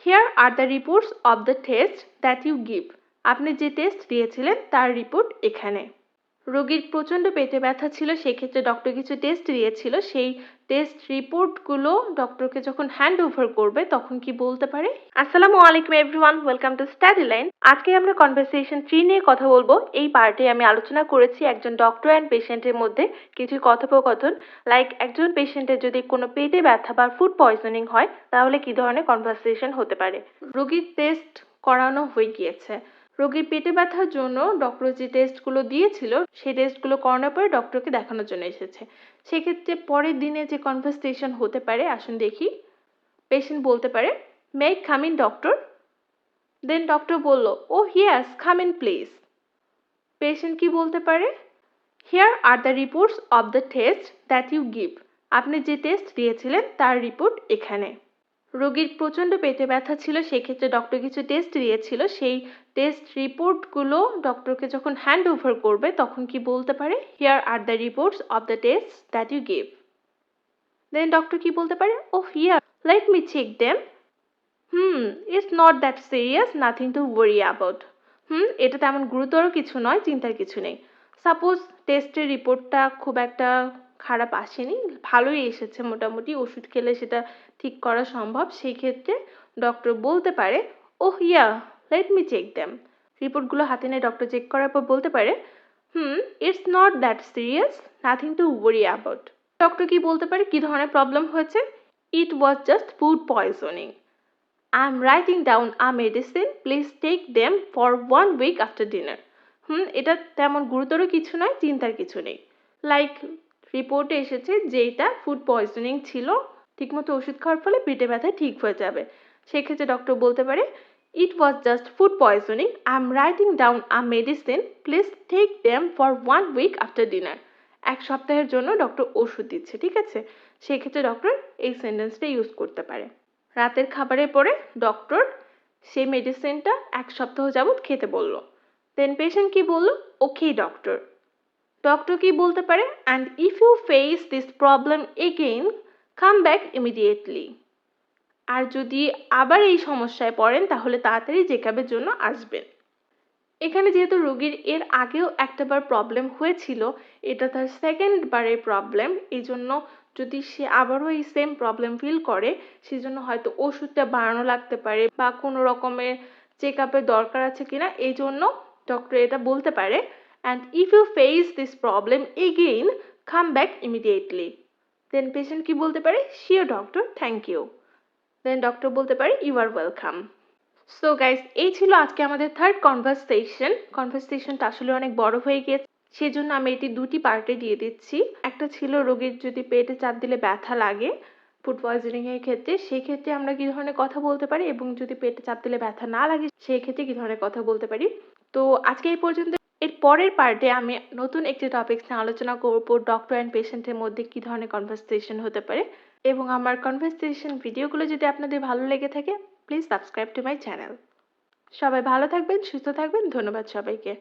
Here are the reports of the test that you give. আপনি যে test দিয়েছিলেন তার রিপোর্ট এখানে। রোগীর প্রচণ্ড পেটে ব্যথা ছিল, সেক্ষেত্রে ডক্টর কিছু টেস্ট দিয়েছিল, সেই টেস্ট রিপোর্টগুলো ডক্টরকে যখন হ্যান্ড ওভার করবে তখন কি বলতে পারে? আসসালামু আলাইকুম এভরিওয়ান, ওয়েলকাম টু স্টাডিলাইন। আজকে আমরা কনভারসেশন 3 নিয়ে কথা বলবো। এই পার্টে আমি আলোচনা করেছি একজন ডক্টর অ্যান্ড পেশেন্টের মধ্যে কিছু কথোপকথন, লাইক একজন পেশেন্টের যদি কোনো পেটে ব্যথা বা ফুড পয়জনিং হয় তাহলে কি ধরনের কনভারসেশন হতে পারে। রোগীর টেস্ট করানো হয়ে গিয়েছে, রোগীর পেটে ব্যথার জন্য ডক্টর যে টেস্টগুলো দিয়েছিল সেই টেস্টগুলো করানোর পরে ডক্টরকে দেখানোর জন্য এসেছে। সেক্ষেত্রে পরের দিনে যে কনভারসেশন হতে পারে আসুন দেখি। পেশেন্ট বলতে পারে, may I come in doctor? Then doctor বলল, oh yes, come in please. Patient কি বলতে পারে? Here are the reports of the test that you give. আপনি যে টেস্ট দিয়েছিলেন তার রিপোর্ট এখানে। রোগীর প্রচণ্ড পেটে ব্যথা ছিল, সেক্ষেত্রে ডক্টর কিছু টেস্ট দিয়েছিল, সেই টেস্ট রিপোর্টগুলো ডক্টরকে যখন হ্যান্ড ওভার করবে তখন কি বলতে পারে? Here are the reports of the test that you give. Then doctor কি বলতে পারে? Oh here, let me check them. It's not that serious, nothing to worry about. এটা তেমন গুরুতর কিছু নয়, চিন্তার কিছু নেই। সাপোজ টেস্টের রিপোর্টটা খুব একটা খারাপ আসেনি, ভালোই এসেছে মোটামুটি, ওষুধ খেলে সেটা ঠিক করা সম্ভব, সেই ক্ষেত্রে ডক্টর বলতে পারে, oh yeah, let me check them. রিপোর্টগুলো হাতে নিয়ে ডক্টর চেক করার পর বলতে পারে, it's not that serious, nothing to worry about. Doctor কি বলতে পারে কি ধরনের প্রবলেম হয়েছে? It was just food poisoning. I'm writing down a medicine. Please take them for 1 week after dinner. এটা তেমন গুরুতর কিছু নয়, চিন্তার কিছু নেই। লাইক রিপোর্টে এসেছে যে এটা ফুড পয়জনিং ছিল, ঠিকমতো ওষুধ খাওয়ার ফলে পেটে ব্যথা ঠিক হয়ে যাবে। সেক্ষেত্রে ডক্টর বলতে পারে, it was just food poisoning. I am writing down a medicine. Please take them for 1 week after dinner. 1 সপ্তাহের জন্য ডক্টর ওষুধ দিচ্ছে, ঠিক আছে? সেক্ষেত্রে ডক্টর এই সেন্টেন্সটা ইউজ করতে পারে। রাতের খাবারের পরে ডক্টর সেই মেডিসিনটা 1 সপ্তাহ যাবৎ খেতে বলল। দেন পেশেন্ট কি বলল? ওকে ডক্টর। ডক্টর কি বলতে পারে? And if you face this problem again, come back immediately. আর যদি আবার এই সমস্যায় পড়েন তাহলে তাড়াতাড়ি চেকআপের জন্য আসবেন। এখানে যেহেতু রোগীর এর আগেও একটাবার প্রবলেম হয়েছিল, এটা তার সেকেন্ড বারের প্রবলেম, এই জন্য যদি সে আবারও এই সেম প্রবলেম ফিল করে সেজন্য হয়তো ওষুধটা বাড়ানো লাগতে পারে বা কোনো রকমের চেক আপের দরকার আছে কিনা, এই জন্য ডক্টর এটা বলতে পারে, and if you face this problem again, come back immediately. Then patient কি বলতে পারে? Sure doctor, thank you. Then doctor বলতে পারে, you are welcome. So guys, এই ছিল আজকে আমাদের থার্ড কনভারসেশনটা আসলে অনেক বড় হয়ে গিয়েছে, সেজন্য আমি এটি 2টি পার্টে দিয়ে দিচ্ছি। একটা ছিল রোগীর যদি পেটে চাপ দিলে ব্যথা লাগে ফুড পয়জনিং এর ক্ষেত্রে, সেই ক্ষেত্রে আমরা কি ধরনের কথা বলতে পারি, এবং যদি পেটে চাপ দিলে ব্যথা না লাগে সেই ক্ষেত্রে কি ধরনের কথা বলতে পারি। তো আজকে এই পর্যন্ত। এর পরের পার্টে আমি নতুন একটি টপিক নিয়ে আলোচনা করব, ডক্টর অ্যান্ড পেশেন্টের মধ্যে কি ধরনের কনভারসেশন হতে পারে। এবং আমার কনভারসেশন ভিডিওগুলো যদি আপনাদের ভালো লেগে থাকে, please subscribe to my channel. সবাই ভালো থাকবেন, সুস্থ থাকবেন, ধন্যবাদ সবাইকে।